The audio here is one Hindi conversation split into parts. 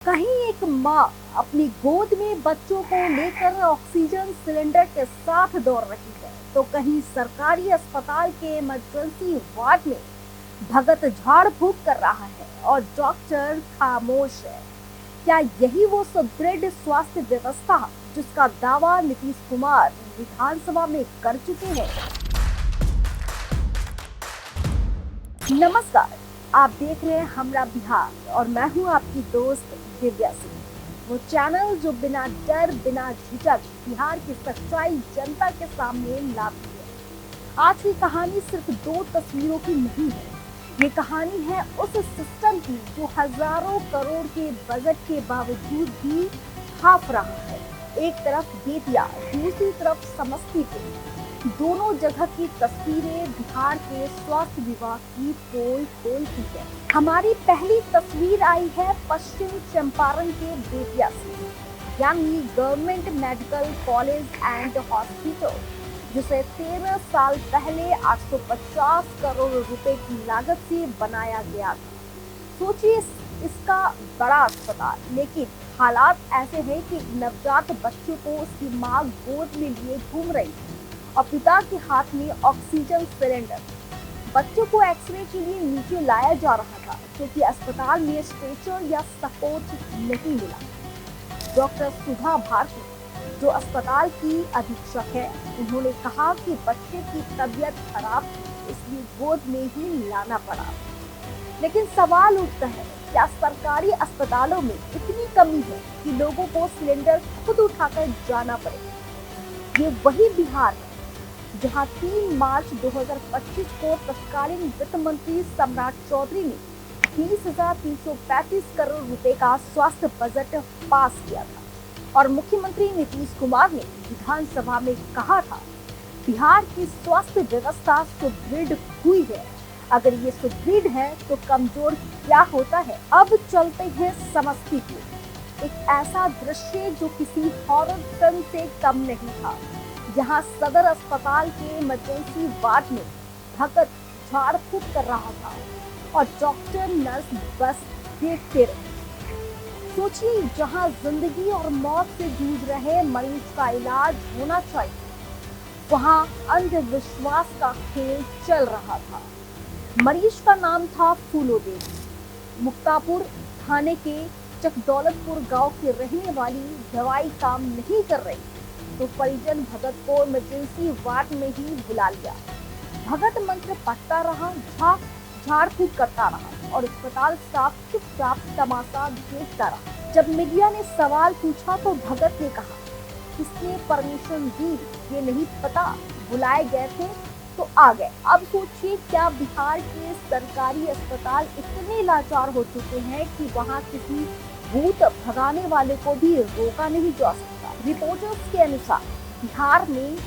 कहीं एक माँ अपनी गोद में बच्चों को लेकर ऑक्सीजन सिलेंडर के साथ दौड़ रही है, तो कहीं सरकारी अस्पताल के इमरजेंसी वार्ड में भगत झाड़ फूक कर रहा है और डॉक्टर खामोश है। क्या यही वो सुदृढ़ स्वास्थ्य व्यवस्था जिसका दावा नीतीश कुमार विधानसभा में कर चुके हैं? नमस्कार, आप देख रहे हैं हमरा बिहार और मैं हूं आपकी दोस्त दिव्या सिंह। वो चैनल जो बिना डर बिना झिझक बिहार की सच्चाई जनता के सामने लाती है। आज की कहानी सिर्फ दो तस्वीरों की नहीं है, ये कहानी है उस सिस्टम की जो हजारों करोड़ के बजट के बावजूद भी हाफ रहा है। एक तरफ बेतिया, दूसरी तरफ समस्तीपुर, दोनों जगह की तस्वीरें बिहार के स्वास्थ्य विभाग की पोल खोलती है। हमारी पहली तस्वीर आई है पश्चिम चंपारण के बेतिया से, यानी government medical college and hospital, जिसे 13 साल पहले 850 करोड़ रुपए की लागत से बनाया गया था। सोचिए, इसका बड़ा अस्पताल, लेकिन हालात ऐसे हैं कि नवजात बच्चों को उसकी माँ गोद में लिए घूम रही है और पिता के हाथ में ऑक्सीजन सिलेंडर। बच्चों को एक्सरे के लिए नीचे लाया जा रहा था क्योंकि अस्पताल में स्ट्रेचर या सपोर्ट नहीं मिला। डॉक्टर सुधा भारती, जो अस्पताल की अधीक्षक है, उन्होंने कहा कि बच्चे की तबीयत खराब थी, इसलिए गोद में ही लाना पड़ा। लेकिन सवाल उठता है, क्या सरकारी अस्पतालों में इतनी कमी है कि लोगों को सिलेंडर खुद उठाकर जाना पड़े? ये वही बिहार है जहां 3 मार्च 2025 को तत्कालीन वित्त मंत्री सम्राट चौधरी ने 20,335 करोड़ रुपए का स्वास्थ्य बजट पास किया था और मुख्यमंत्री नीतीश कुमार ने विधानसभा में कहा था, बिहार की स्वास्थ्य व्यवस्था सुदृढ़ हुई है। अगर ये सुदृढ़ है तो कमजोर क्या होता है? अब चलते हैं समस्तीपुर, एक ऐसा दृश्य जो किसी हॉरर फिल्म से कम नहीं था। जहां सदर अस्पताल के इमरजेंसी वार्ड में भगत झाड़ फूक कर रहा था और डॉक्टर नर्स बस देखते रहे। सोचिए, जहां जिंदगी और मौत से जूझ रहे मरीज का इलाज होना चाहिए, वहां अंधविश्वास का खेल चल रहा था। मरीज का नाम था फूलो देवी। मुक्तापुर थाने के चकदौलतपुर गांव की रहने वाली दवाई काम नहीं कर रही, तो परिजन भगत को इमरजेंसी वार्ड में ही बुला लिया। भगत मंत्र पढ़ता रहा, झाड़ फूक करता रहा और अस्पताल स्टाफ चुपचाप तमाशा देखता रहा। जब मीडिया ने सवाल पूछा तो भगत ने कहा, किसने परमिशन दी ये नहीं पता, बुलाए गए थे तो आ गए। अब सोचिए, क्या बिहार के सरकारी अस्पताल इतने लाचार हो चुके हैं कि वहाँ किसी भूत भगाने वाले को भी रोका नहीं जा सकता? रिपोर्टर्स के अनुसार बिहार में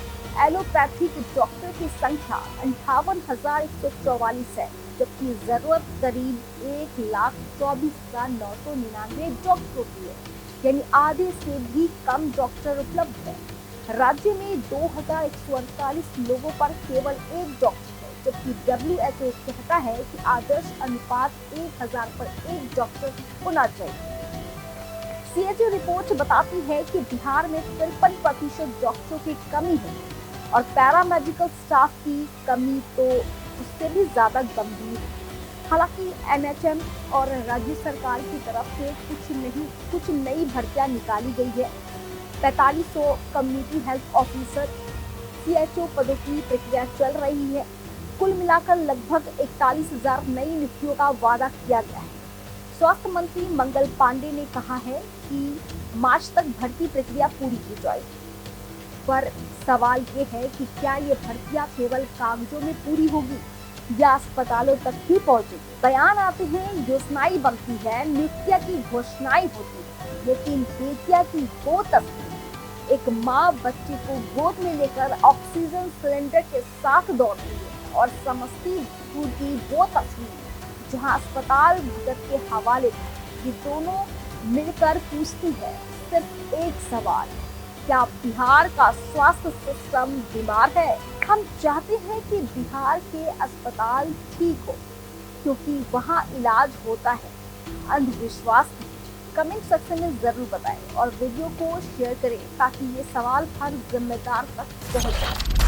एलोपैथिक डॉक्टर की संख्या 58,144 है, जबकि जरूरत करीब 1,24,999 डॉक्टरों की है, यानी आधे से भी कम डॉक्टर उपलब्ध है। राज्य में 2,148 लोगों पर केवल एक डॉक्टर है, जबकि WHO कहता है कि आदर्श अनुपात 1,000 पर 1 डॉक्टर होना चाहिए। CHO रिपोर्ट बताती है कि बिहार में 53% डॉक्टरों की कमी है और पैरामेडिकल स्टाफ की कमी तो उससे भी ज्यादा गंभीर है। हालांकि NHM और राज्य सरकार की तरफ से कुछ नई भर्तियां निकाली गई है। 4500 कम्युनिटी हेल्थ ऑफिसर CHO पदों की प्रक्रिया चल रही है। कुल मिलाकर लगभग 41,000 नई नियुक्तियों का वादा किया गया है। स्वास्थ्य मंत्री मंगल पांडे ने कहा है कि मार्च तक भर्ती प्रक्रिया पूरी की जाएगी, पर सवाल ये है कि क्या ये भर्तियां केवल कागजों में पूरी होगी या अस्पतालों तक ही पहुंचेगी? बयान आते हैं, योजनाएं बनती है, नियुक्तियां की घोषणाएं होती है, लेकिन बेतिया की वो तस्वीर, एक माँ बच्चे को गोद में लेकर ऑक्सीजन सिलेंडर के साथ दौड़ रही है, और समस्तीपुर की वो तस्वीर जहां अस्पताल भगत के हवाले था, ये दोनों मिलकर पूछती है सिर्फ एक सवाल, क्या बिहार का स्वास्थ्य सिस्टम बीमार है? हम चाहते हैं कि बिहार के अस्पताल ठीक हो, क्योंकि वहां इलाज होता है, अंधविश्वास नहीं। कमेंट सेक्शन में जरूर बताएं और वीडियो को शेयर करें ताकि ये सवाल हर जिम्मेदार तक पहुंच जाए।